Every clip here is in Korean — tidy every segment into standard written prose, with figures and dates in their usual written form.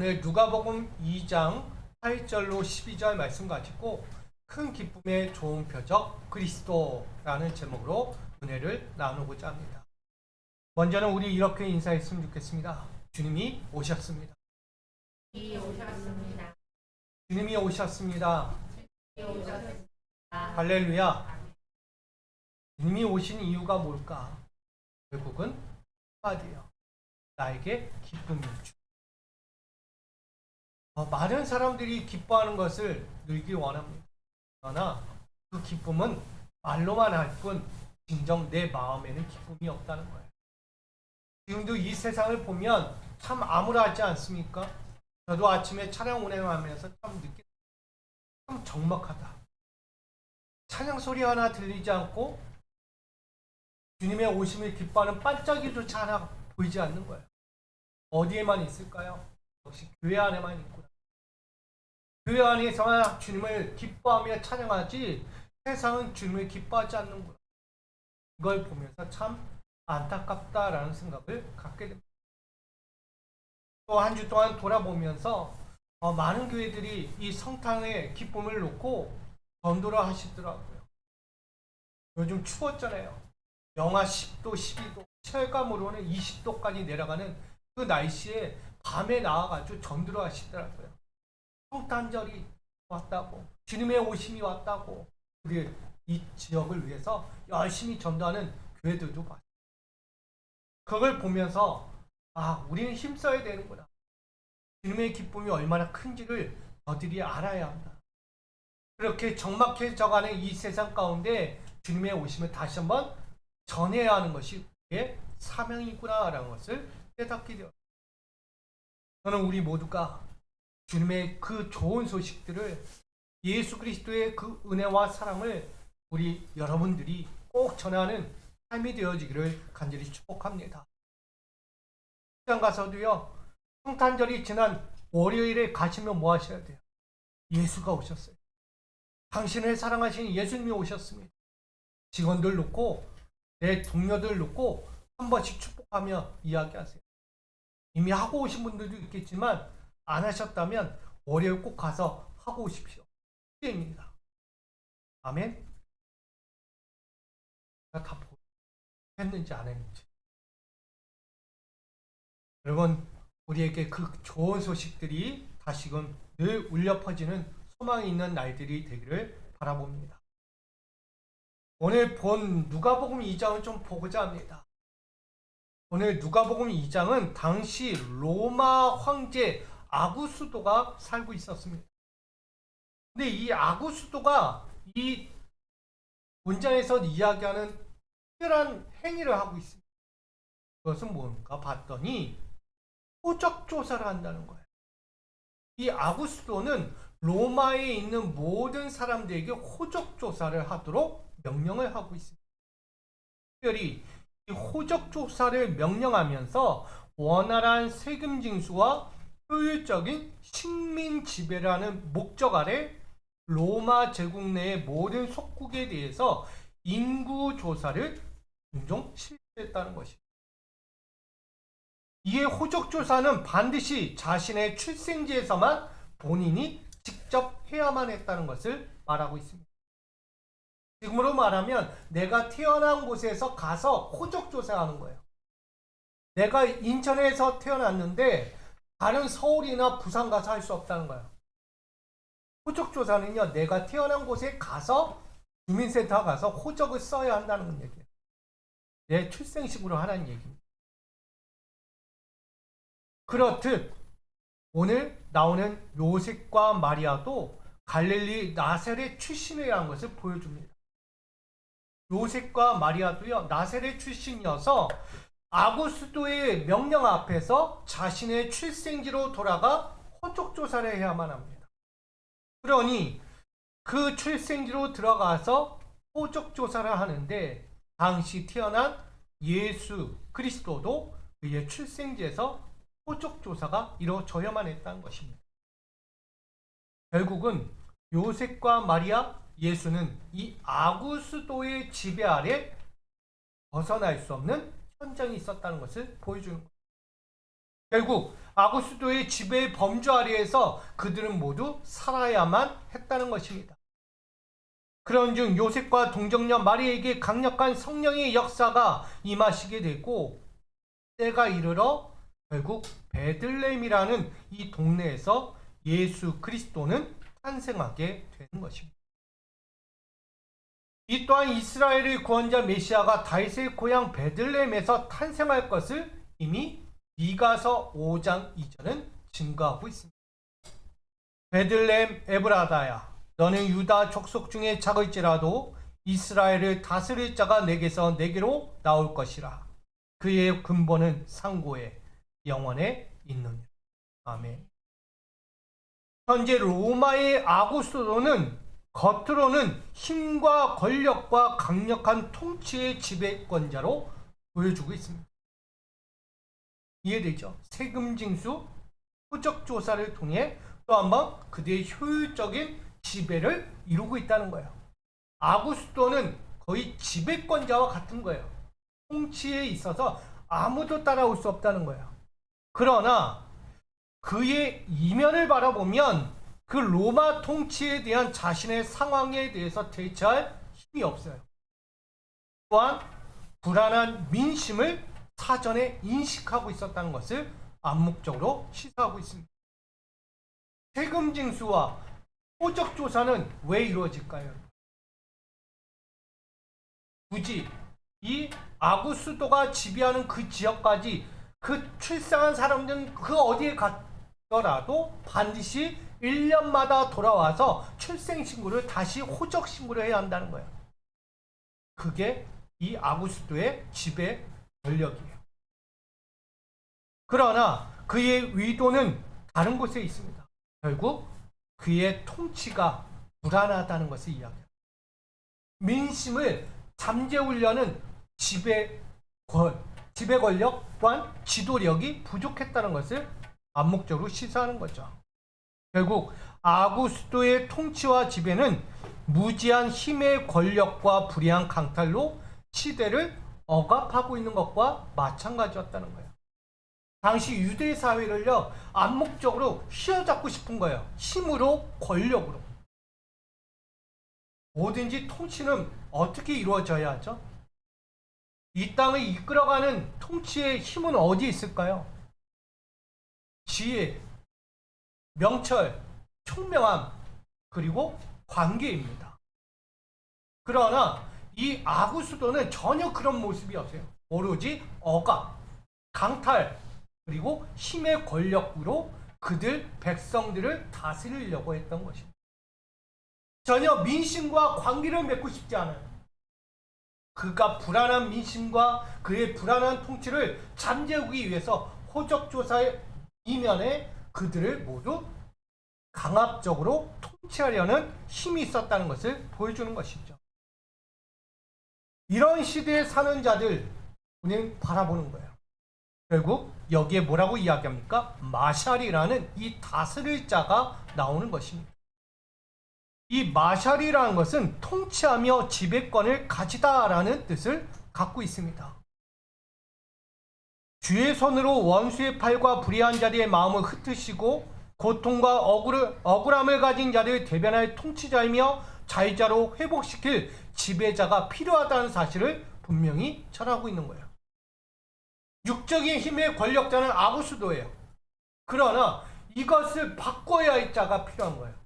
오늘 누가복음 2장 8절로 12절 말씀 가지고 큰 기쁨의 좋은 표적 그리스도라는 제목으로 은혜를 나누고자 합니다. 먼저는 우리 이렇게 인사했으면 좋겠습니다. 주님이 오셨습니다. 주님이 오셨습니다. 할렐루야. 주님이 오신 이유가 뭘까? 결국은 한마디요. 나에게 기쁨을 주. 많은 사람들이 기뻐하는 것을 누리기 원합니다. 그러나 그 기쁨은 말로만 할 뿐 진정 내 마음에는 기쁨이 없다는 거예요. 지금도 이 세상을 보면 참 암울하지 않습니까? 저도 아침에 차량 운행하면서 참 적막하다. 찬양 소리 하나 들리지 않고 주님의 오심을 기뻐하는 반짝이조차 하나 보이지 않는 거예요. 어디에만 있을까요? 역시 교회 안에만 있구나. 교회 안에서만 주님을 기뻐하며 찬양하지 세상은 주님을 기뻐하지 않는구나. 이걸 보면서 참 안타깝다라는 생각을 갖게 됩니다. 또 한 주 동안 돌아보면서 많은 교회들이 이 성탄의 기쁨을 놓고 전도를 하시더라고요. 요즘 추웠잖아요. 영하 10도, 12도, 체감으로는 20도까지 내려가는 그 날씨에 밤에 나와가지고 전도를 하시더라고요. 성탄절이 왔다고, 주님의 오심이 왔다고, 우리 이 지역을 위해서 열심히 전도하는 교회들도 봤어요. 그걸 보면서 우리는 힘써야 되는구나. 주님의 기쁨이 얼마나 큰지를 저들이 알아야 한다. 그렇게 적막해져가는 이 세상 가운데 주님의 오심을 다시 한번 전해야 하는 것이 우리의 사명이구나라는 것을 깨닫게 되었습니다. 저는 우리 모두가 주님의 그 좋은 소식들을, 예수 그리스도의 그 은혜와 사랑을 우리 여러분들이 꼭 전하는 삶이 되어지기를 간절히 축복합니다. 시장 가서도요, 성탄절이 지난 월요일에 가시면 뭐 하셔야 돼요? 예수가 오셨어요. 당신을 사랑하시는 예수님이 오셨습니다. 직원들 놓고, 내 동료들 놓고 한 번씩 축복하며 이야기하세요. 이미 하고 오신 분들도 있겠지만 안 하셨다면 월요일 꼭 가서 하고 오십시오. 기회입니다. 아멘. 다 했는지 안 했는지. 여러분, 우리에게 그 좋은 소식들이 다시금 늘 울려 퍼지는 소망이 있는 날들이 되기를 바라봅니다. 오늘 본 누가복음 2장을 좀 보고자 합니다. 오늘 누가복음 2장은 당시 로마 황제 아구스도가 살고 있었습니다. 근데 이 아구스도가 이 문장에서 이야기하는 특별한 행위를 하고 있습니다. 그것은 뭔가 봤더니 호적 조사를 한다는 거예요. 이 아구스도는 로마에 있는 모든 사람들에게 호적 조사를 하도록 명령을 하고 있습니다. 특별히 이 호적 조사를 명령하면서 원활한 세금 징수와 효율적인 식민 지배라는 목적 아래 로마 제국 내의 모든 속국에 대해서 인구 조사를 종종 실시했다는 것입니다. 이에 호적 조사는 반드시 자신의 출생지에서만 본인이 직접 해야만 했다는 것을 말하고 있습니다. 지금으로 말하면 내가 태어난 곳에서 가서 호적 조사하는 거예요. 내가 인천에서 태어났는데 다른 서울이나 부산 가서 할 수 없다는 거예요. 호적 조사는요, 내가 태어난 곳에 가서 주민센터 가서 호적을 써야 한다는 얘기예요. 내 출생식으로 하라는 얘기입니다. 그렇듯 오늘 나오는 요셉과 마리아도 갈릴리 나사렛 출신이라는 것을 보여줍니다. 요셉과 마리아도요, 나사렛 출신이어서 아구스도의 명령 앞에서 자신의 출생지로 돌아가 호적 조사를 해야만 합니다. 그러니 그 출생지로 들어가서 호적 조사를 하는데 당시 태어난 예수 그리스도도 그의 출생지에서 호적 조사가 이루어져야만 했다는 것입니다. 결국은 요셉과 마리아, 예수는 이 아구스도의 지배 아래 벗어날 수 없는 현장이 있었다는 것을 보여주는 겁니다. 결국 아구스도의 지배의 범주 아래에서 그들은 모두 살아야만 했다는 것입니다. 그런즉 요셉과 동정녀 마리에게 강력한 성령의 역사가 임하시게 되고 때가 이르러 결국 베들레헴이라는 이 동네에서 예수 그리스도는 탄생하게 되는 것입니다. 이 또한 이스라엘의 구원자 메시아가 다윗의 고향 베들레헴에서 탄생할 것을 이미 미가서 5장 2절은 증거하고 있습니다. 베들레헴 에브라다야, 너는 유다 족속 중에 작을지라도 이스라엘을 다스릴 자가 내게서 내게로 나올 것이라. 그의 근본은 상고에 영원에 있느니라. 아멘. 현재 로마의 아구스도는 겉으로는 힘과 권력과 강력한 통치의 지배권자로 보여주고 있습니다. 이해되죠? 세금 징수, 표적 조사를 통해 또 한번 그들의 효율적인 지배를 이루고 있다는 거예요. 아구스도는 거의 지배권자와 같은 거예요. 통치에 있어서 아무도 따라올 수 없다는 거예요. 그러나 그의 이면을 바라보면 그 로마 통치에 대한 자신의 상황에 대해서 대처할 힘이 없어요. 또한 불안한 민심을 사전에 인식하고 있었다는 것을 암묵적으로 시사하고 있습니다. 세금 징수와 표적 조사는 왜 이루어질까요? 굳이 이 아구스도가 지배하는 그 지역까지 그 출생한 사람들은 그 어디에 갔더라도 반드시 1년마다 돌아와서 출생신고를 다시 호적신고를 해야 한다는 거예요. 그게 이 아구스도의 지배 권력이에요. 그러나 그의 의도는 다른 곳에 있습니다. 결국 그의 통치가 불안하다는 것을 이야기합니다. 민심을 잠재우려는 지배 권력 또한 지도력이 부족했다는 것을 암묵적으로 시사하는 거죠. 결국 아구스도의 통치와 지배는 무지한 힘의 권력과 불의한 강탈로 시대를 억압하고 있는 것과 마찬가지였다는 거예요. 당시 유대 사회를요, 암묵적으로 휘어잡고 싶은 거예요. 힘으로, 권력으로. 뭐든지 통치는 어떻게 이루어져야 하죠? 이 땅을 이끌어가는 통치의 힘은 어디에 있을까요? 지혜, 명철, 총명함, 그리고 관계입니다. 그러나 이 아구스도는 전혀 그런 모습이 없어요. 오로지 억압, 강탈, 그리고 힘의 권력으로 그들 백성들을 다스리려고 했던 것입니다. 전혀 민심과 관계를 맺고 싶지 않아요. 그가 불안한 민심과 그의 불안한 통치를 잠재우기 위해서 호적조사의 이면에 그들을 모두 강압적으로 통치하려는 힘이 있었다는 것을 보여주는 것이죠. 이런 시대에 사는 자들 우리는 바라보는 거예요. 결국 여기에 뭐라고 이야기합니까? 마샬이라는 이 다스릴 자가 나오는 것입니다. 이 마샬이라는 것은 통치하며 지배권을 가지다라는 뜻을 갖고 있습니다. 주의 손으로 원수의 팔과 불의한 자리의 마음을 흩으시고 고통과 억울함을 가진 자를 대변할 통치자이며 자유자로 회복시킬 지배자가 필요하다는 사실을 분명히 전하고 있는 거예요. 육적인 힘의 권력자는 아구스도예요. 그러나 이것을 바꿔야 할 자가 필요한 거예요.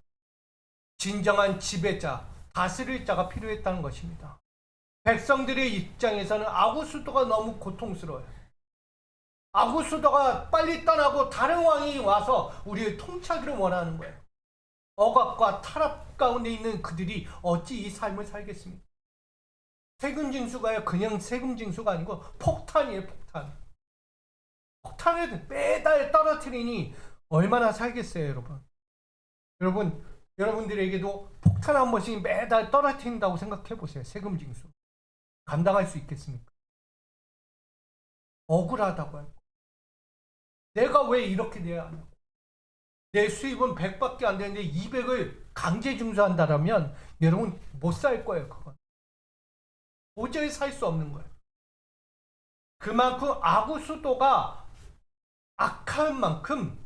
진정한 지배자, 다스릴 자가 필요했다는 것입니다. 백성들의 입장에서는 아구스도가 너무 고통스러워요. 아구스도가 빨리 떠나고 다른 왕이 와서 우리를 통치하기를 원하는 거예요. 억압과 타락 가운데 있는 그들이 어찌 이 삶을 살겠습니까? 세금 징수가요, 그냥 세금 징수가 아니고 폭탄이에요, 폭탄. 폭탄을 매달 떨어뜨리니 얼마나 살겠어요, 여러분? 여러분들에게도 폭탄 한 번씩 매달 떨어뜨린다고 생각해 보세요. 세금 징수. 감당할 수 있겠습니까? 억울하다고 할 거예요. 내가 왜 이렇게 돼야 하냐고. 내 수입은 100밖에 안 되는데 200을 강제 징수한다면 여러분 못 살 거예요, 그건. 도저히 살 수 없는 거예요. 그만큼 아구스도가 악한 만큼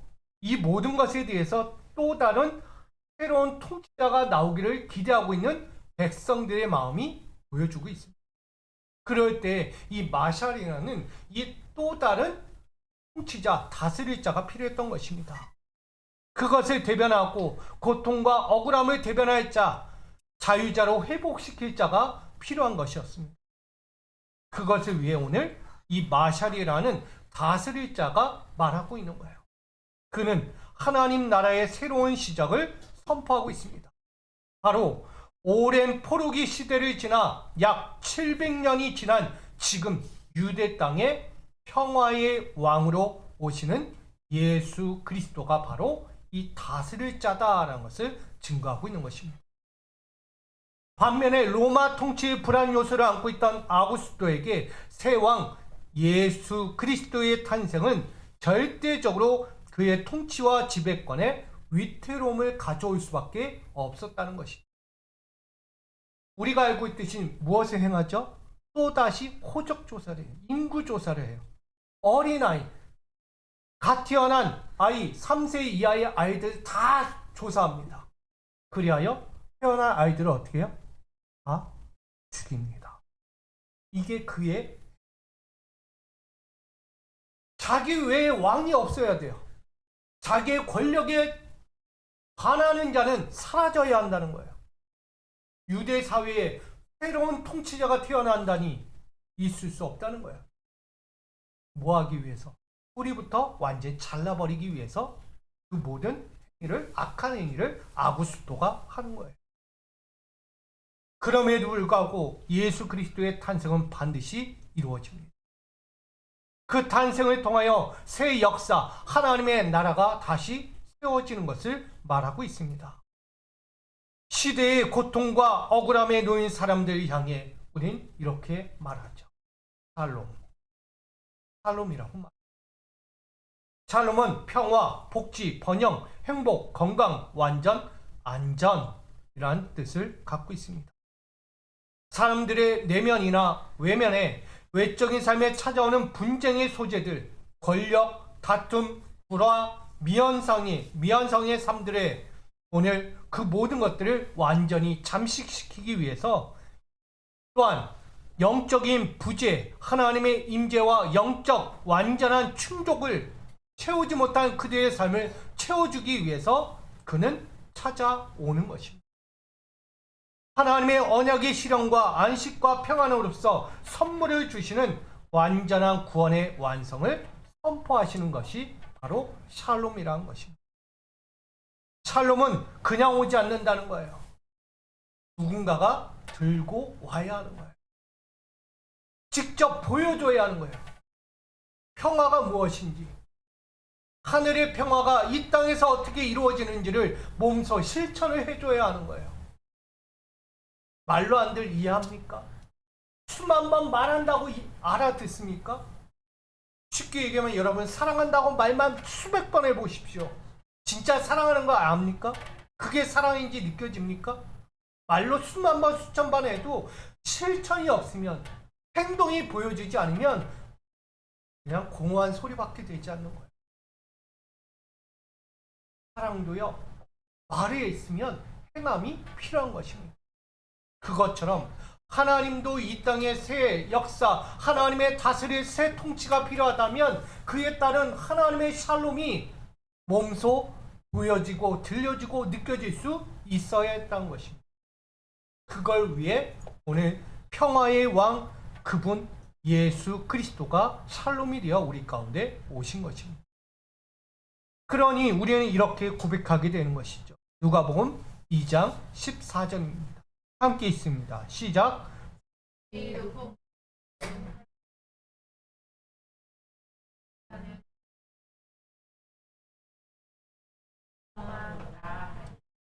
이 모든 것에 대해서 또 다른 새로운 통치자가 나오기를 기대하고 있는 백성들의 마음이 보여주고 있습니다. 그럴 때 이 마샬이라는 이 또 다른 통치자, 다스릴 자가 필요했던 것입니다. 그것을 대변하고 고통과 억울함을 대변할 자, 자유자로 회복시킬 자가 필요한 것이었습니다. 그것을 위해 오늘 이 마샬이라는 다스릴 자가 말하고 있는 거예요. 그는 하나님 나라의 새로운 시작을 선포하고 있습니다. 바로 오랜 포로기 시대를 지나 약 700년이 지난 지금 유대 땅에 평화의 왕으로 오시는 예수 그리스도가 바로 이 다스릴 자다라는 것을 증거하고 있는 것입니다. 반면에 로마 통치의 불안 요소를 안고 있던 아우구스토에게 새 왕 예수 그리스도의 탄생은 절대적으로 그의 통치와 지배권에 위태로움을 가져올 수밖에 없었다는 것이죠. 우리가 알고 있듯이 무엇을 행하죠? 또다시 호적 조사를 해요. 인구 조사를 해요. 어린아이, 갓 태어난 아이, 3세 이하의 아이들 다 조사합니다. 그리하여 태어난 아이들을 어떻게 해요? 다 죽입니다. 이게 그의 자기 외에 왕이 없어야 돼요. 자기의 권력에 반하는 자는 사라져야 한다는 거예요. 유대 사회에 새로운 통치자가 태어난다니 있을 수 없다는 거예요. 뭐 하기 위해서? 뿌리부터 완전히 잘라버리기 위해서 그 모든 행위를, 악한 행위를 아구스토가 하는 거예요. 그럼에도 불구하고 예수 그리스도의 탄생은 반드시 이루어집니다. 그 탄생을 통하여 새 역사, 하나님의 나라가 다시 세워지는 것을 말하고 있습니다. 시대의 고통과 억울함에 놓인 사람들을 향해 우린 이렇게 말하죠. 샬롬이라고 말합니다. 샬롬은 평화, 복지, 번영, 행복, 건강, 완전, 안전이라는 뜻을 갖고 있습니다. 사람들의 내면이나 외면에 외적인 삶에 찾아오는 분쟁의 소재들, 권력, 다툼, 불화, 미완성의 삶들에 오늘 그 모든 것들을 완전히 잠식시키기 위해서 또한 영적인 부재, 하나님의 임재와 영적 완전한 충족을 채우지 못한 그들의 삶을 채워주기 위해서 그는 찾아오는 것입니다. 하나님의 언약의 실현과 안식과 평안으로서 선물을 주시는 완전한 구원의 완성을 선포하시는 것이 바로 샬롬이라는 것입니다. 샬롬은 그냥 오지 않는다는 거예요. 누군가가 들고 와야 하는 거예요. 직접 보여줘야 하는 거예요. 평화가 무엇인지, 하늘의 평화가 이 땅에서 어떻게 이루어지는지를 몸소 실천을 해줘야 하는 거예요. 말로 안들 이해합니까? 수만 번 말한다고 알아듣습니까? 쉽게 얘기하면 여러분 사랑한다고 말만 수백 번 해보십시오. 진짜 사랑하는 거 압니까? 그게 사랑인지 느껴집니까? 말로 수만 번 수천 번 해도 실천이 없으면, 행동이 보여지지 않으면 그냥 공허한 소리밖에 되지 않는 거예요. 사랑도요, 말에 있으면 행함이 필요한 것입니다. 그것처럼 하나님도 이 땅의 새 역사, 하나님의 다스릴 새 통치가 필요하다면 그에 따른 하나님의 샬롬이 몸소 보여지고 들려지고 느껴질 수 있어야 했다는 것입니다. 그걸 위해 오늘 평화의 왕 그분 예수 그리스도가 샬롬이 되어 우리 가운데 오신 것입니다. 그러니 우리는 이렇게 고백하게 되는 것이죠. 누가복음 2장 14절입니다. 함께 있습니다. 시작.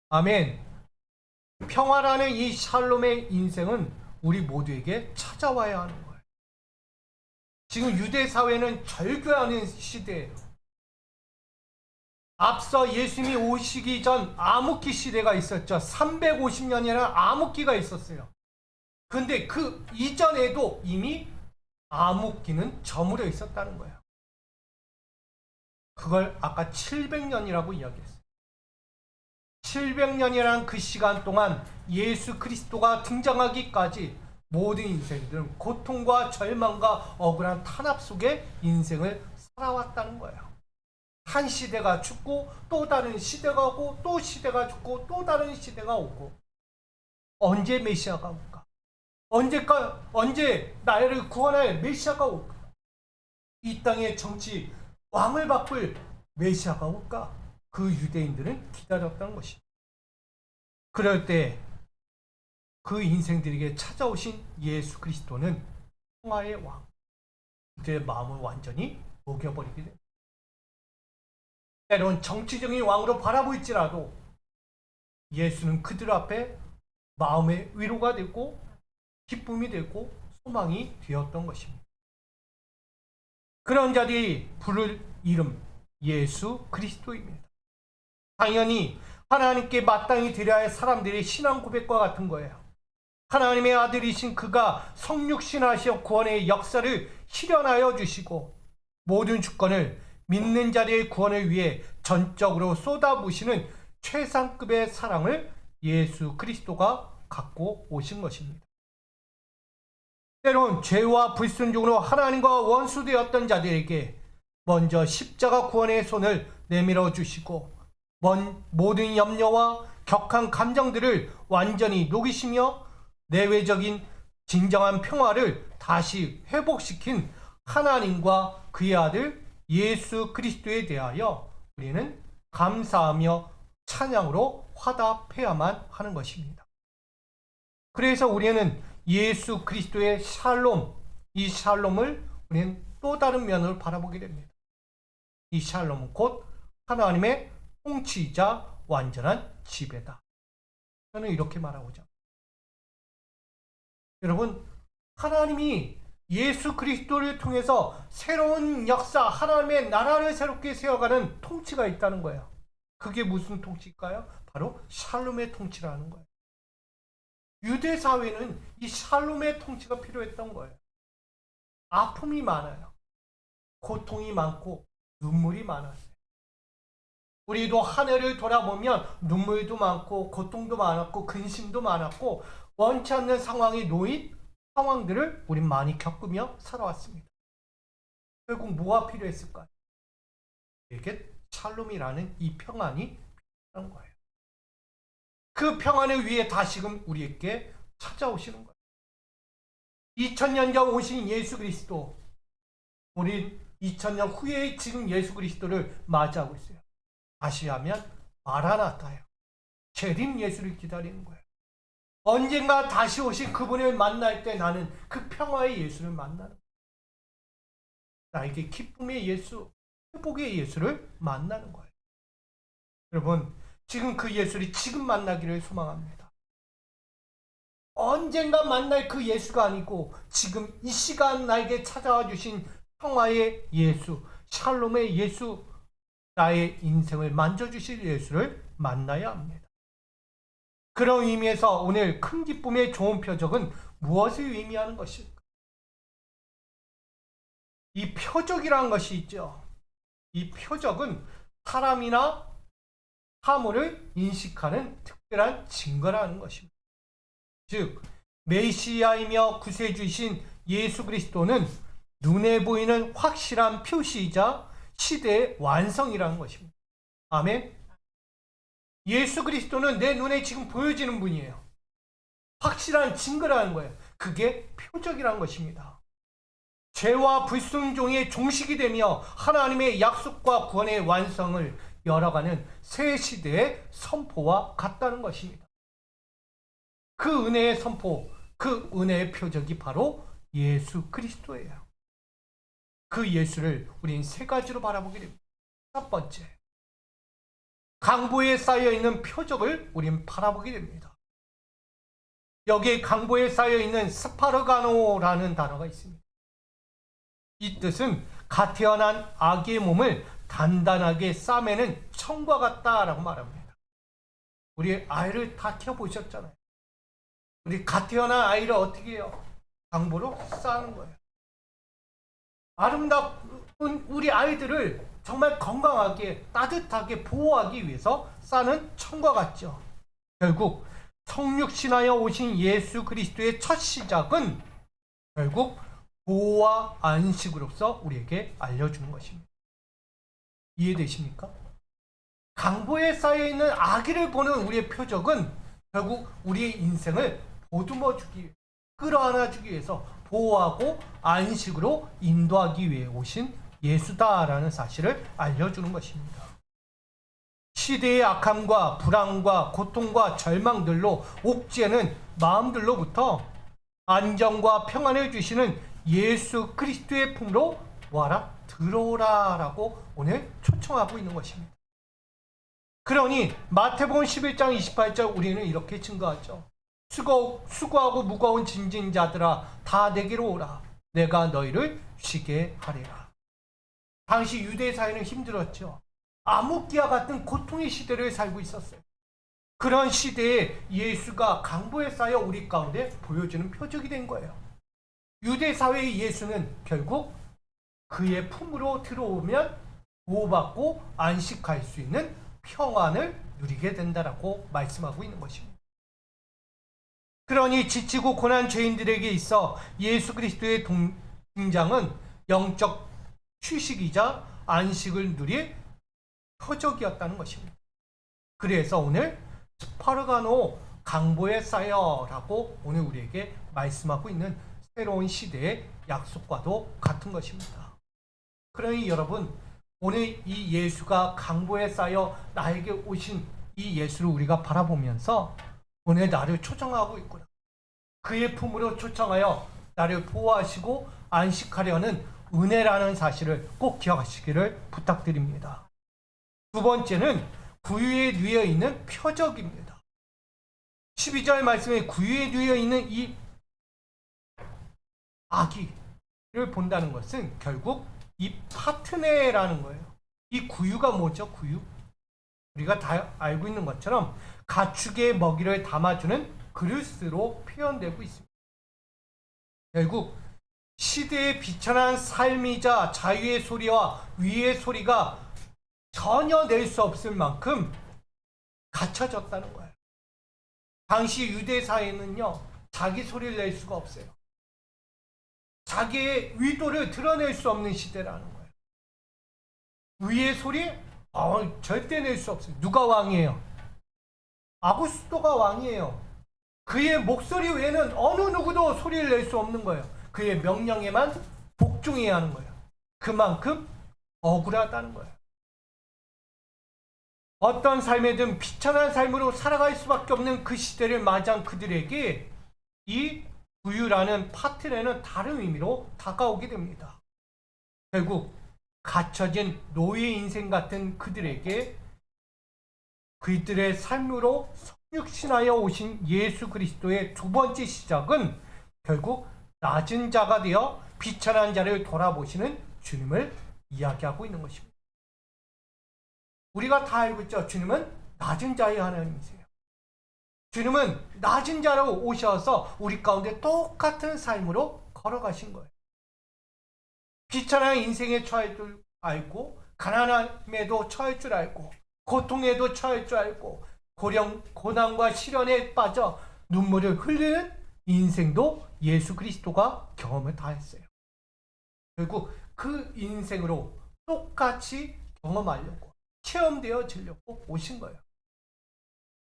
아멘. 평화라는 이 샬롬의 인생은 우리 모두에게 찾아와야 하는 거예요. 지금 유대 사회는 절교하는 시대예요. 앞서 예수님이 오시기 전 암흑기 시대가 있었죠. 350년이라는 암흑기가 있었어요. 근데 그 이전에도 이미 암흑기는 저물어 있었다는 거예요. 그걸 아까 700년이라고 이야기했어요. 700년이라는 그 시간 동안 예수 그리스도가 등장하기까지 모든 인생들은 고통과 절망과 억울한 탄압 속에 인생을 살아왔다는 거예요. 한 시대가 죽고 또 다른 시대가 오고 또 시대가 죽고 또 다른 시대가 오고, 언제 메시아가 올까? 언제 나를 구원할 메시아가 올까? 이 땅의 정치 왕을 바꿀 메시아가 올까? 그 유대인들은 기다렸다는 것입니다. 그럴 때 그 인생들에게 찾아오신 예수 그리스도는 평화의 왕, 그들의 마음을 완전히 녹여버리게 됩니다. 때론 정치적인 왕으로 바라보일지라도 예수는 그들 앞에 마음의 위로가 되고 기쁨이 되고 소망이 되었던 것입니다. 그런 자들이 부를 이름 예수 그리스도입니다. 당연히 하나님께 마땅히 드려야 할 사람들의 신앙 고백과 같은 거예요. 하나님의 아들이신 그가 성육신하시어 구원의 역사를 실현하여 주시고 모든 주권을 믿는 자들의 구원을 위해 전적으로 쏟아부으시는 최상급의 사랑을 예수 그리스도가 갖고 오신 것입니다. 때론 죄와 불순종으로 하나님과 원수되었던 자들에게 먼저 십자가 구원의 손을 내밀어 주시고 모든 염려와 격한 감정들을 완전히 녹이시며 내외적인 진정한 평화를 다시 회복시킨 하나님과 그의 아들 예수 그리스도에 대하여 우리는 감사하며 찬양으로 화답해야만 하는 것입니다. 그래서 우리는 예수 그리스도의 샬롬, 이 샬롬을 우리는 또 다른 면으로 바라보게 됩니다. 이 샬롬은 곧 하나님의 통치이자 완전한 지배다. 저는 이렇게 말하고자 합니다. 여러분, 하나님이 예수 그리스도를 통해서 새로운 역사, 하나님의 나라를 새롭게 세워가는 통치가 있다는 거예요. 그게 무슨 통치일까요? 바로 샬롬의 통치라는 거예요. 유대 사회는 이 샬롬의 통치가 필요했던 거예요. 아픔이 많아요. 고통이 많고 눈물이 많았어요. 우리도 한 해를 돌아보면 눈물도 많고 고통도 많았고 근심도 많았고 원치 않는 상황에 놓인 상황들을 우린 많이 겪으며 살아왔습니다. 결국 뭐가 필요했을까요? 우리에게 샬롬이라는 이 평안이 필요한 거예요. 그 평안을 위해 다시금 우리에게 찾아오시는 거예요. 2000년 전 오신 예수 그리스도, 우리 2000년 후에 지금 예수 그리스도를 맞이하고 있어요. 다시 하면 마라나타예요. 재림 예수를 기다리는 거예요. 언젠가 다시 오신 그분을 만날 때 나는 그 평화의 예수를 만나는 거예요. 나에게 기쁨의 예수, 회복의 예수를 만나는 거예요. 여러분, 지금 그 예수를 지금 만나기를 소망합니다. 언젠가 만날 그 예수가 아니고 지금 이 시간 나에게 찾아와 주신 평화의 예수, 샬롬의 예수, 나의 인생을 만져주실 예수를 만나야 합니다. 그런 의미에서 오늘 큰 기쁨의 좋은 표적은 무엇을 의미하는 것일까? 이 표적이라는 것이 있죠. 이 표적은 사람이나 사물을 인식하는 특별한 증거라는 것입니다. 즉, 메시아이며 구세주이신 예수 그리스도는 눈에 보이는 확실한 표시이자 시대의 완성이라는 것입니다. 아멘. 예수 그리스도는 내 눈에 지금 보여지는 분이에요. 확실한 증거라는 거예요. 그게 표적이라는 것입니다. 죄와 불순종의 종식이 되며 하나님의 약속과 구원의 완성을 열어가는 새 시대의 선포와 같다는 것입니다. 그 은혜의 선포, 그 은혜의 표적이 바로 예수 그리스도예요. 그 예수를 우린 세 가지로 바라보게 됩니다. 첫 번째, 강보에 쌓여있는 표적을 우린 바라보게 됩니다. 여기에 강보에 쌓여있는 스파르가노라는 단어가 있습니다. 이 뜻은 갓 태어난 아기의 몸을 단단하게 싸매는 청과 같다라고 말합니다. 우리 아이를 다 키워보셨잖아요. 우리 갓 태어난 아이를 어떻게 해요? 강보로 쌓는 거예요. 우리 아이들을 정말 건강하게 따뜻하게 보호하기 위해서 싸는 천과 같죠. 결국 성육신하여 오신 예수 그리스도의 첫 시작은 결국 보호와 안식으로서 우리에게 알려주는 것입니다. 이해되십니까? 강보에 쌓여있는 아기를 보는 우리의 표적은 결국 우리의 인생을 보듬어주기, 끌어안아주기 위해서 보호하고 안식으로 인도하기 위해 오신 예수다라는 사실을 알려주는 것입니다. 시대의 악함과 불안과 고통과 절망들로 옥죄는 마음들로부터 안정과 평안을 주시는 예수 그리스도의 품으로 와라 들어오라 라고 오늘 초청하고 있는 것입니다. 그러니 마태복음 11장 28절 우리는 이렇게 증거하죠. 수고하고 무거운 짐진 자들아 다 내게로 오라 내가 너희를 쉬게 하리라. 당시 유대 사회는 힘들었죠. 암흑기와 같은 고통의 시대를 살고 있었어요. 그런 시대에 예수가 강보에 쌓여 우리 가운데 보여주는 표적이 된 거예요. 유대 사회의 예수는 결국 그의 품으로 들어오면 보호받고 안식할 수 있는 평안을 누리게 된다라고 말씀하고 있는 것입니다. 그러니 지치고 고난 죄인들에게 있어 예수 그리스도의 등장은 영적 휴식이자 안식을 누릴 표적이었다는 것입니다. 그래서 오늘 스파르가노 강보에 쌓여라고 오늘 우리에게 말씀하고 있는 새로운 시대의 약속과도 같은 것입니다. 그러니 여러분 오늘 이 예수가 강보에 쌓여 나에게 오신 이 예수를 우리가 바라보면서 오늘 나를 초청하고 있구나. 그의 품으로 초청하여 나를 보호하시고 안식하려는 은혜라는 사실을 꼭 기억하시기를 부탁드립니다. 두 번째는 구유에 누워 있는 표적입니다. 12절 말씀에 구유에 누워 있는 이 아기를 본다는 것은 결국 이 파트네라는 거예요. 이 구유가 뭐죠? 구유? 우리가 다 알고 있는 것처럼 가축의 먹이를 담아주는 그릇으로 표현되고 있습니다. 결국 시대의 비천한 삶이자 자유의 소리와 위의 소리가 전혀 낼 수 없을 만큼 갇혀졌다는 거예요. 당시 유대 사회는요, 자기 소리를 낼 수가 없어요. 자기의 의도를 드러낼 수 없는 시대라는 거예요. 위의 소리? 절대 낼 수 없어요. 누가 왕이에요? 아구스토가 왕이에요. 그의 목소리 외에는 어느 누구도 소리를 낼 수 없는 거예요. 그의 명령에만 복종해야 하는 거예요. 그만큼 억울하다는 거예요. 어떤 삶에든 비천한 삶으로 살아갈 수밖에 없는 그 시대를 맞이한 그들에게 이 구유라는 파트너는 다른 의미로 다가오게 됩니다. 결국 갇혀진 노예 인생 같은 그들에게 그들의 삶으로 성육신하여 오신 예수 그리스도의 두 번째 시작은 결국 낮은 자가 되어 비천한 자를 돌아보시는 주님을 이야기하고 있는 것입니다. 우리가 다 알고 있죠. 주님은 낮은 자의 하나님이세요. 주님은 낮은 자로 오셔서 우리 가운데 똑같은 삶으로 걸어가신 거예요. 비천한 인생에 처할 줄 알고 가난함에도 처할 줄 알고 고통에도 처할 줄 알고 고난과 시련에 빠져 눈물을 흘리는 인생도 예수 그리스도가 경험을 다 했어요. 결국 그 인생으로 똑같이 경험하려고 체험되어지려고 오신 거예요.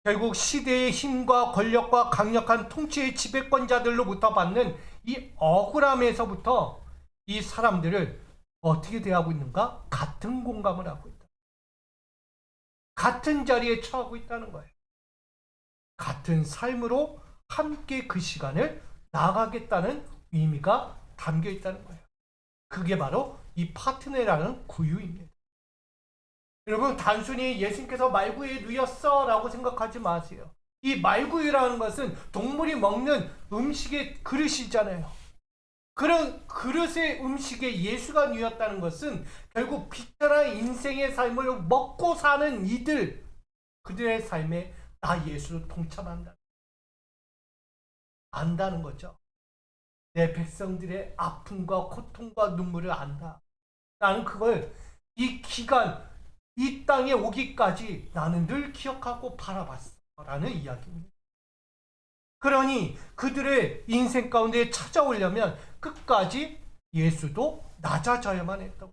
결국 시대의 힘과 권력과 강력한 통치의 지배권자들로부터 받는 이 억울함에서부터 이 사람들을 어떻게 대하고 있는가? 같은 공감을 하고 있다. 같은 자리에 처하고 있다는 거예요. 같은 삶으로 함께 그 시간을 나아가겠다는 의미가 담겨 있다는 거예요. 그게 바로 이 파트너라는 구유입니다. 여러분 단순히 예수님께서 말구유에 누였어 라고 생각하지 마세요. 이 말구유라는 것은 동물이 먹는 음식의 그릇이잖아요. 그런 그릇의 음식에 예수가 누였다는 것은 결국 비천한 인생의 삶을 먹고 사는 이들, 그들의 삶에 나 예수를 동참한다. 안다는 거죠. 내 백성들의 아픔과 고통과 눈물을 안다. 나는 그걸 이 기간, 이 땅에 오기까지 나는 늘 기억하고 바라봤어라는 이야기입니다. 그러니 그들의 인생 가운데 찾아오려면 끝까지 예수도 낮아져야만 했던,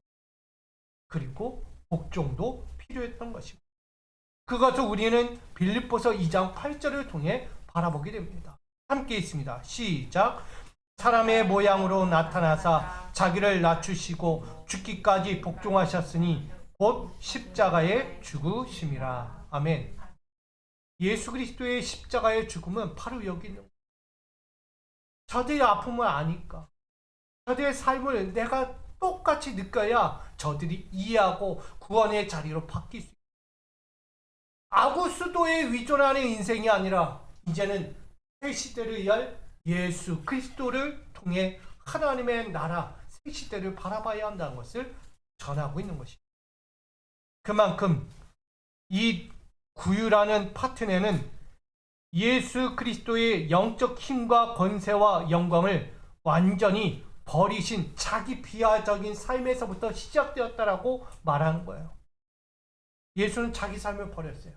그리고 복종도 필요했던 것입니다. 그것을 우리는 빌립보서 2장 8절을 통해 바라보게 됩니다. 함께 있습니다. 시작. 사람의 모양으로 나타나사 자기를 낮추시고 죽기까지 복종하셨으니 곧 십자가에 죽으심이라. 아멘. 예수 그리스도의 십자가의 죽음은 바로 여기 있는 거예요. 저들의 아픔을 아니까, 저들의 삶을 내가 똑같이 느껴야 저들이 이해하고 구원의 자리로 바뀔 수 있어요. 아구수도에 의존하는 인생이 아니라 이제는 새 시대를 위할 예수 그리스도를 통해 하나님의 나라 새 시대를 바라봐야 한다는 것을 전하고 있는 것입니다. 그만큼 이 구유라는 파트너는 예수 그리스도의 영적 힘과 권세와 영광을 완전히 버리신 자기 비하적인 삶에서부터 시작되었다라고 말하는 거예요. 예수는 자기 삶을 버렸어요.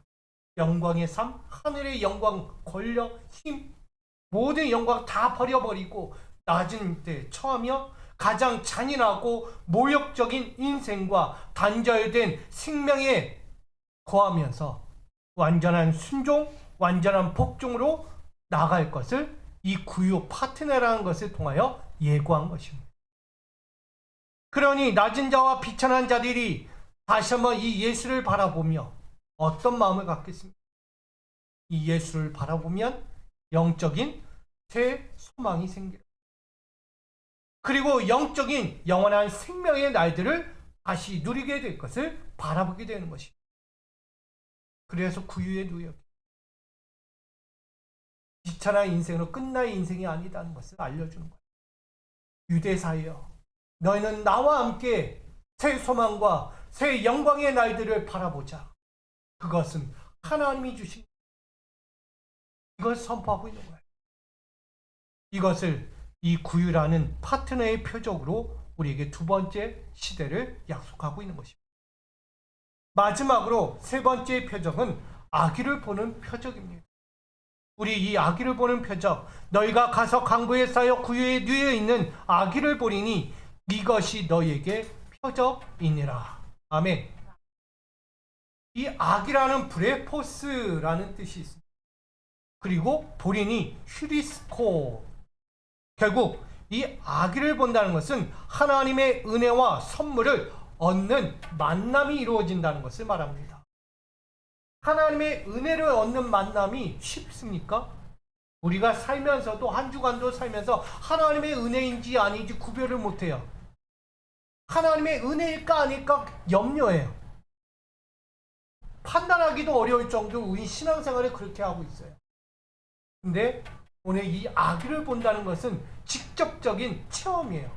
영광의 삶, 하늘의 영광, 권력, 힘, 모든 영광 다 버려버리고 낮은 데 처하며 가장 잔인하고 모욕적인 인생과 단절된 생명에 거하면서 완전한 순종, 완전한 복종으로 나갈 것을 이 구유 파트너라는 것을 통하여 예고한 것입니다. 그러니 낮은 자와 비천한 자들이 다시 한번 이 예수를 바라보며 어떤 마음을 갖겠습니까? 이 예수를 바라보면 영적인 새 소망이 생겨요. 그리고 영적인 영원한 생명의 날들을 다시 누리게 될 것을 바라보게 되는 것입니다. 그래서 구유의 누역, 비천한 인생으로 끝날 인생이 아니다는 것을 알려주는 거예요. 유대사여, 너희는 나와 함께 새 소망과 새 영광의 날들을 바라보자. 그것은 하나님이 주신, 이걸 선포하고 있는 거예요. 이것을 이 구유라는 파트너의 표적으로 우리에게 두 번째 시대를 약속하고 있는 것입니다. 마지막으로 세 번째 표적은 아기를 보는 표적입니다. 우리 이 아기를 보는 표적, 너희가 가서 강보에 쌓여 구유에 누워 있는 아기를 보리니 이것이 너희에게 표적이니라. 아멘. 이 아기라는 브레포스라는 뜻이 있습니다. 그리고 보리니 휴리스코. 결국 이 아기를 본다는 것은 하나님의 은혜와 선물을 얻는 만남이 이루어진다는 것을 말합니다. 하나님의 은혜를 얻는 만남이 쉽습니까? 우리가 살면서도 한 주간도 살면서 하나님의 은혜인지 아닌지 구별을 못해요. 하나님의 은혜일까 아닐까 염려해요. 판단하기도 어려울 정도로 우리 신앙생활을 그렇게 하고 있어요. 근데 오늘 이 아기를 본다는 것은 직접적인 체험이에요.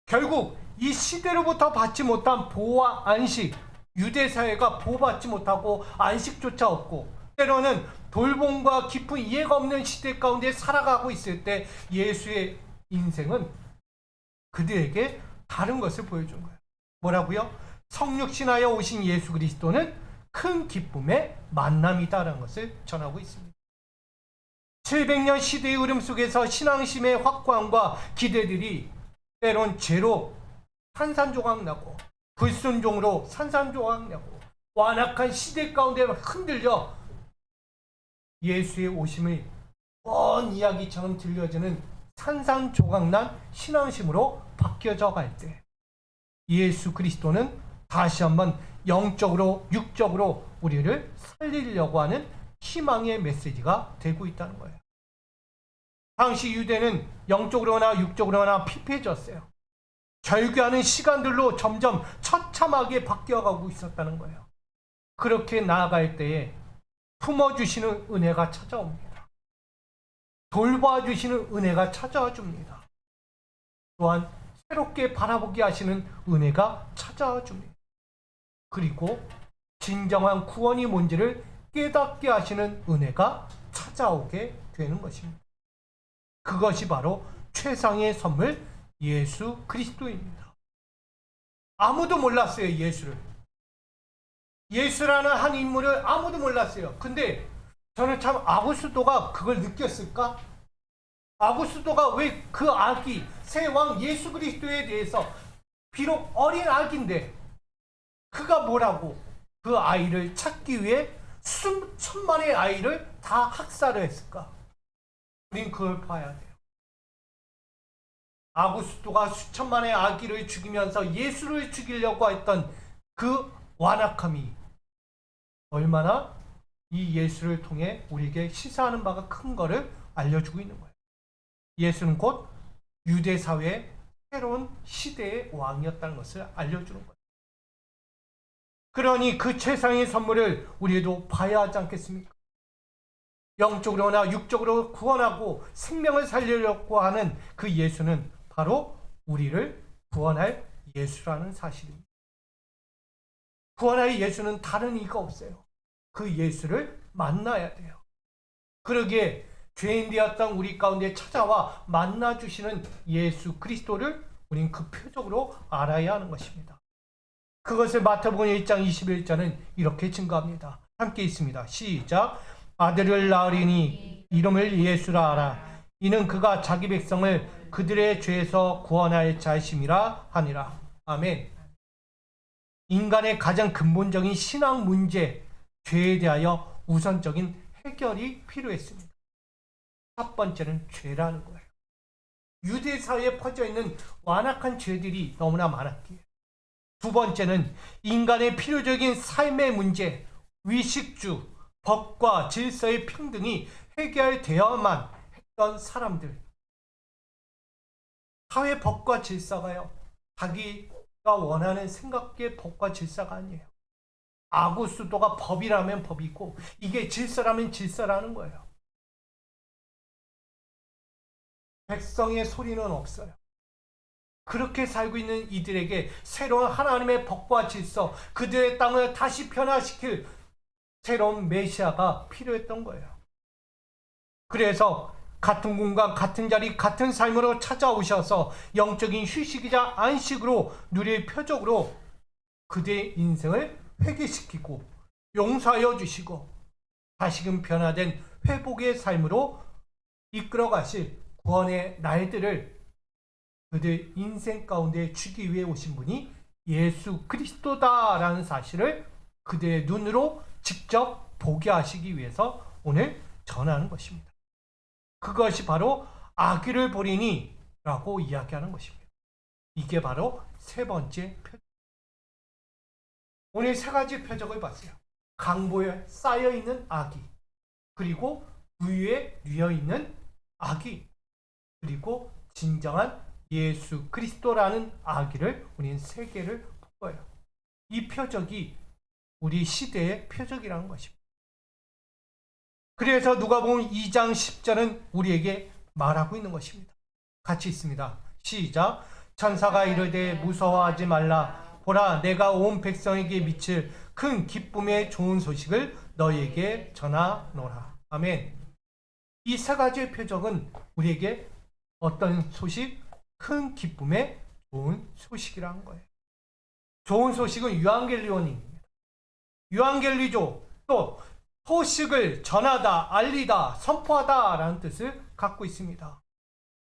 결국 이 시대로부터 받지 못한 보호와 안식, 유대사회가 보호받지 못하고 안식조차 없고 때로는 돌봄과 깊은 이해가 없는 시대 가운데 살아가고 있을 때 예수의 인생은 그들에게 다른 것을 보여준 거예요. 뭐라고요? 성육신하여 오신 예수 그리스도는 큰 기쁨의 만남이다라는 것을 전하고 있습니다. 700년 시대의 흐름 속에서 신앙심의 확고함과 기대들이 때론 죄로 산산조각 나고 불순종으로 산산조각 나고 완악한 시대 가운데 흔들려 예수의 오심을 먼 이야기처럼 들려지는 산산조각난 신앙심으로 바뀌어져 갈 때 예수 그리스도는 다시 한번 영적으로 육적으로 우리를 살리려고 하는 희망의 메시지가 되고 있다는 거예요. 당시 유대는 영적으로나 육적으로나 피폐해졌어요. 절규하는 시간들로 점점 처참하게 바뀌어가고 있었다는 거예요. 그렇게 나아갈 때에 품어주시는 은혜가 찾아옵니다. 돌봐주시는 은혜가 찾아와 줍니다. 또한 새롭게 바라보게 하시는 은혜가 찾아와 줍니다. 그리고 진정한 구원이 뭔지를 깨닫게 하시는 은혜가 찾아오게 되는 것입니다. 그것이 바로 최상의 선물 예수 그리스도입니다. 아무도 몰랐어요. 예수라는 한 인물을 아무도 몰랐어요. 근데 저는 참 아구스도가 그걸 느꼈을까? 아구스도가 왜 그 아기 새 왕 예수 그리스도에 대해서 비록 어린 아기인데 그가 뭐라고 그 아이를 찾기 위해 수천만의 아이를 다 학살을 했을까? 우린 그걸 봐야 돼요. 아구스도가 수천만의 아기를 죽이면서 예수를 죽이려고 했던 그 완악함이 얼마나 이 예수를 통해 우리에게 시사하는 바가 큰 것을 알려주고 있는 거예요. 예수는 곧 유대 사회의 새로운 시대의 왕이었다는 것을 알려주는 거예요. 그러니 그 최상의 선물을 우리도 봐야 하지 않겠습니까? 영적으로나 육적으로 구원하고 생명을 살리려고 하는 그 예수는 바로 우리를 구원할 예수라는 사실입니다. 구원할 예수는 다른 이가 없어요. 그 예수를 만나야 돼요. 그러기에 죄인 되었던 우리 가운데 찾아와 만나주시는 예수 그리스도를 우린 그 표적으로 알아야 하는 것입니다. 그것을 마태복음 1장 21절은 이렇게 증거합니다. 함께 있습니다. 시작. 아들을 낳으리니 이름을 예수라 하라. 이는 그가 자기 백성을 그들의 죄에서 구원할 자이심이라 하니라. 아멘. 인간의 가장 근본적인 신앙 문제, 죄에 대하여 우선적인 해결이 필요했습니다. 첫 번째는 죄라는 거예요. 유대 사회에 퍼져 있는 완악한 죄들이 너무나 많았기에. 두 번째는 인간의 필요적인 삶의 문제, 위식주, 법과 질서의 평등이 해결되어야만 했던 사람들. 사회 법과 질서가요, 자기가 원하는 생각의 법과 질서가 아니에요. 아구스도가 법이라면 법이고 이게 질서라면 질서라는 거예요. 백성의 소리는 없어요. 그렇게 살고 있는 이들에게 새로운 하나님의 법과 질서, 그들의 땅을 다시 변화시킬 새로운 메시아가 필요했던 거예요. 그래서 같은 공간, 같은 자리, 같은 삶으로 찾아오셔서 영적인 휴식이자 안식으로 누릴 표적으로 그들의 인생을 회개시키고 용서하여 주시고 다시금 변화된 회복의 삶으로 이끌어 가실 구원의 날들을 그들 인생 가운데 주기 위해 오신 분이 예수 그리스도다라는 사실을 그들의 눈으로 직접 보게 하시기 위해서 오늘 전하는 것입니다. 그것이 바로 아기를 보리니 라고 이야기하는 것입니다. 이게 바로 세 번째 표적. 오늘 세 가지 표적을 봤어요. 강보에 쌓여있는 아기, 그리고 부유에 뉘어있는 아기, 그리고 진정한 예수 그리스도라는 아기를 우리는 세 개를 본 거예요. 이 표적이 우리 시대의 표적이라는 것입니다. 그래서 누가복음 2장 10절은 우리에게 말하고 있는 것입니다. 같이 있습니다. 시작. 천사가 이르되 무서워하지 말라. 보라, 내가 온 백성에게 미칠 큰 기쁨의 좋은 소식을 너희에게 전하노라. 아멘. 이 세 가지의 표적은 우리에게 어떤 소식? 큰 기쁨의 좋은 소식이라는 거예요. 좋은 소식은 유앙겔리온입니다. 유앙겔리조, 또 소식을 전하다, 알리다, 선포하다라는 뜻을 갖고 있습니다.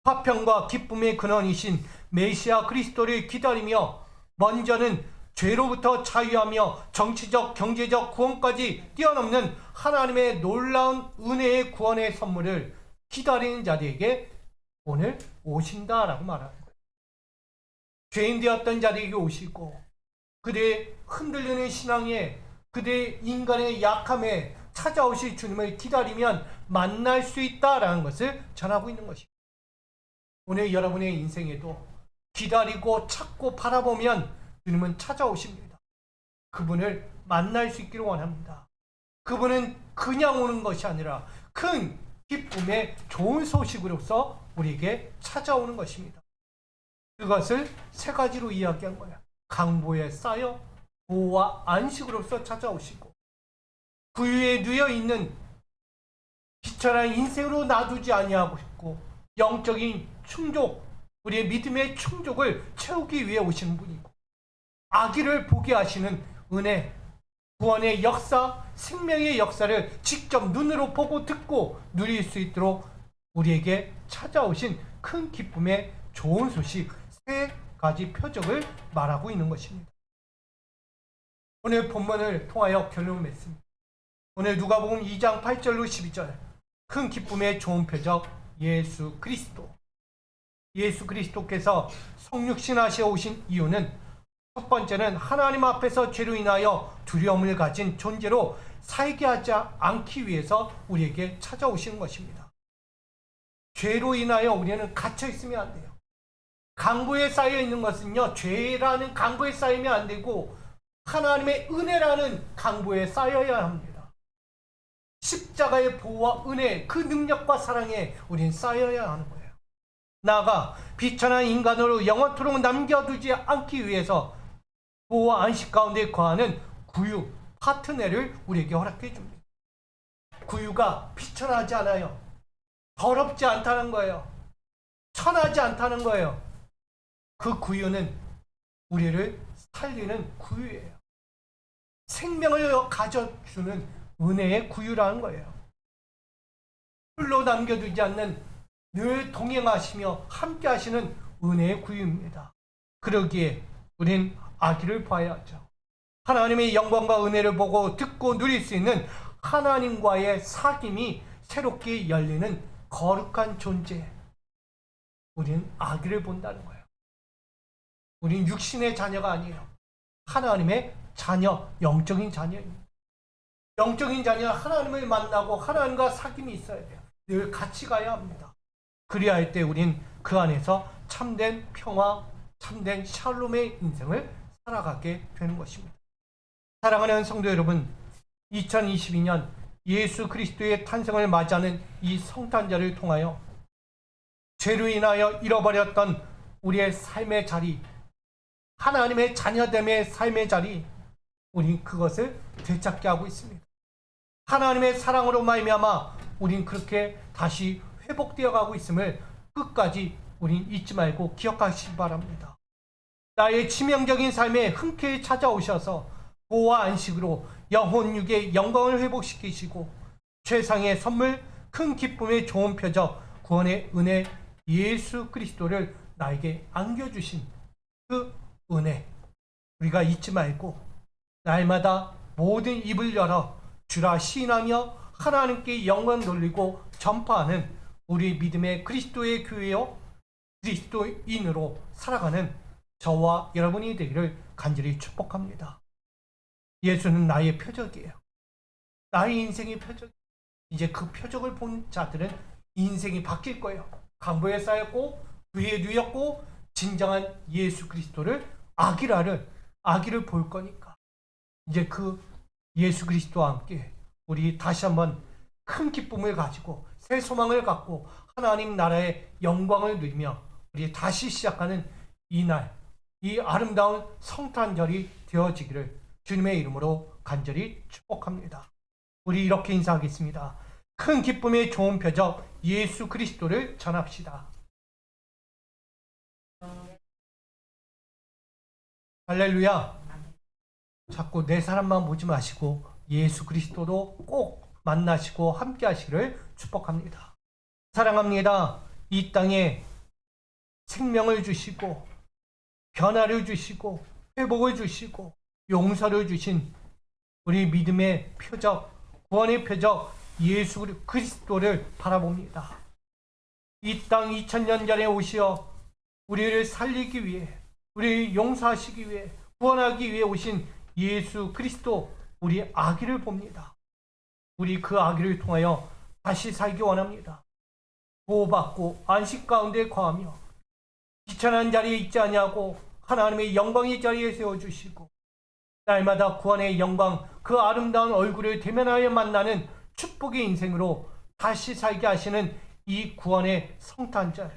화평과 기쁨의 근원이신 메시아 그리스도를 기다리며 먼저는 죄로부터 자유하며 정치적, 경제적 구원까지 뛰어넘는 하나님의 놀라운 은혜의 구원의 선물을 기다리는 자들에게 오늘 오신다라고 말하는 거예요. 죄인 되었던 자들에게 오시고 그들의 흔들리는 신앙에, 그들의 인간의 약함에 찾아오실 주님을 기다리면 만날 수 있다라는 것을 전하고 있는 것입니다. 오늘 여러분의 인생에도 기다리고 찾고 바라보면 주님은 찾아오십니다. 그분을 만날 수 있기를 원합니다. 그분은 그냥 오는 것이 아니라 큰 기쁨의 좋은 소식으로서 우리에게 찾아오는 것입니다. 그것을 세 가지로 이야기한 거예요. 강보에 쌓여 보호와 안식으로서 찾아오시고, 부유에 누여있는 비천한 인생으로 놔두지 아니하고 있고, 영적인 충족, 우리의 믿음의 충족을 채우기 위해 오시는 분이고, 아기를 보게 하시는 은혜, 구원의 역사, 생명의 역사를 직접 눈으로 보고 듣고 누릴 수 있도록 우리에게 찾아오신 큰 기쁨의 좋은 소식, 세 가지 표적을 말하고 있는 것입니다. 오늘 본문을 통하여 결론을 맺습니다. 오늘 누가복음 2장 8절로 12절, 큰 기쁨의 좋은 표적 예수 그리스도. 예수 그리스도께서 성육신하시어 오신 이유는 첫 번째는 하나님 앞에서 죄로 인하여 두려움을 가진 존재로 살게 하지 않기 위해서 우리에게 찾아오시는 것입니다. 죄로 인하여 우리는 갇혀 있으면 안 돼요. 강보에 쌓여 있는 것은요, 죄라는 강보에 쌓이면 안 되고 하나님의 은혜라는 강보에 쌓여야 합니다. 십자가의 보호와 은혜, 그 능력과 사랑에 우리는 쌓여야 하는 거예요. 나아가 비천한 인간으로 영원토록 남겨두지 않기 위해서 보호와 안식 가운데 거하는 구유, 파트너를 우리에게 허락해 줍니다. 구유가 비천하지 않아요. 더럽지 않다는 거예요. 천하지 않다는 거예요. 그 구유는 우리를 살리는 구유예요. 생명을 가져주는 은혜의 구유라는 거예요. 홀로 남겨두지 않는, 늘 동행하시며 함께 하시는 은혜의 구유입니다. 그러기에 우린 아기를 봐야죠. 하나님의 영광과 은혜를 보고 듣고 누릴 수 있는 하나님과의 사귐이 새롭게 열리는 거룩한 존재, 우린 아기를 본다는 거예요. 우린 육신의 자녀가 아니에요. 하나님의 자녀, 영적인 자녀입니다. 영적인 자녀는 하나님을 만나고 하나님과 사귐이 있어야 돼요. 늘 같이 가야 합니다. 그리야 할 때 우린 그 안에서 참된 평화, 참된 샬롬의 인생을 살아가게 되는 것입니다. 사랑하는 성도 여러분, 2022년 예수 그리스도의 탄생을 맞이하는 이 성탄절을 통하여 죄로 인하여 잃어버렸던 우리의 삶의 자리, 하나님의 자녀됨의 삶의 자리, 우린 그것을 되찾게 하고 있습니다. 하나님의 사랑으로 말미암아 우린 그렇게 다시 회복되어 가고 있음을 끝까지 우린 잊지 말고 기억하시기 바랍니다. 나의 치명적인 삶에 흔쾌히 찾아오셔서 보호와 안식으로 영혼 육의 영광을 회복시키시고 최상의 선물, 큰 기쁨의 좋은 표적, 구원의 은혜 예수 그리스도를 나에게 안겨주신 그 은혜, 우리가 잊지 말고 날마다 모든 입을 열어 주라 시인하며 하나님께 영광 돌리고 전파하는 우리 믿음의 그리스도의 교회요, 그리스도인으로 살아가는 저와 여러분이 되기를 간절히 축복합니다. 예수는 나의 표적이에요. 나의 인생의 표적. 이제 그 표적을 본 자들은 인생이 바뀔 거예요. 강보에 쌓였고 부에 누였고 진정한 예수 그리스도를, 아기를 볼 거니까 이제 그 예수 그리스도와 함께 우리 다시 한번 큰 기쁨을 가지고 새 소망을 갖고 하나님 나라의 영광을 누리며 우리 다시 시작하는 이날, 이 아름다운 성탄절이 되어지기를 주님의 이름으로 간절히 축복합니다. 우리 이렇게 인사하겠습니다. 큰 기쁨의 좋은 표적 예수 그리스도를 전합시다. 할렐루야. 자꾸 내 사람만 보지 마시고 예수 그리스도도 꼭 만나시고 함께 하시기를 축복합니다. 사랑합니다. 이 땅에 생명을 주시고 변화를 주시고 회복을 주시고 용서를 주신 우리 믿음의 표적, 구원의 표적 예수 그리스도를 바라봅니다. 이 땅 2000년 전에 오시어 우리를 살리기 위해, 우리를 용서하시기 위해, 구원하기 위해 오신 예수 그리스도, 우리 아기를 봅니다. 우리 그 아기를 통하여 다시 살기 원합니다. 보호받고 안식 가운데 거하며 비천한 자리에 있지 아니하고 하나님의 영광의 자리에 세워주시고 날마다 구원의 영광, 그 아름다운 얼굴을 대면하여 만나는 축복의 인생으로 다시 살게 하시는 이 구원의 성탄절,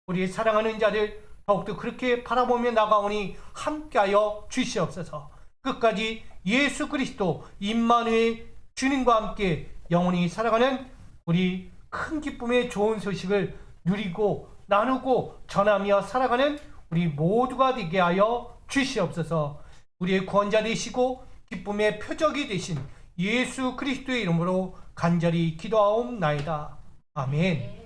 우리 사랑하는 자들 더욱더 그렇게 바라보며 나가오니 함께하여 주시옵소서. 끝까지 예수 그리스도 임마누엘 주님과 함께 영원히 살아가는 우리 큰 기쁨의 좋은 소식을 누리고 나누고 전하며 살아가는 우리 모두가 되게 하여 주시옵소서. 우리의 구원자 되시고 기쁨의 표적이 되신 예수 그리스도의 이름으로 간절히 기도하옵나이다. 아멘.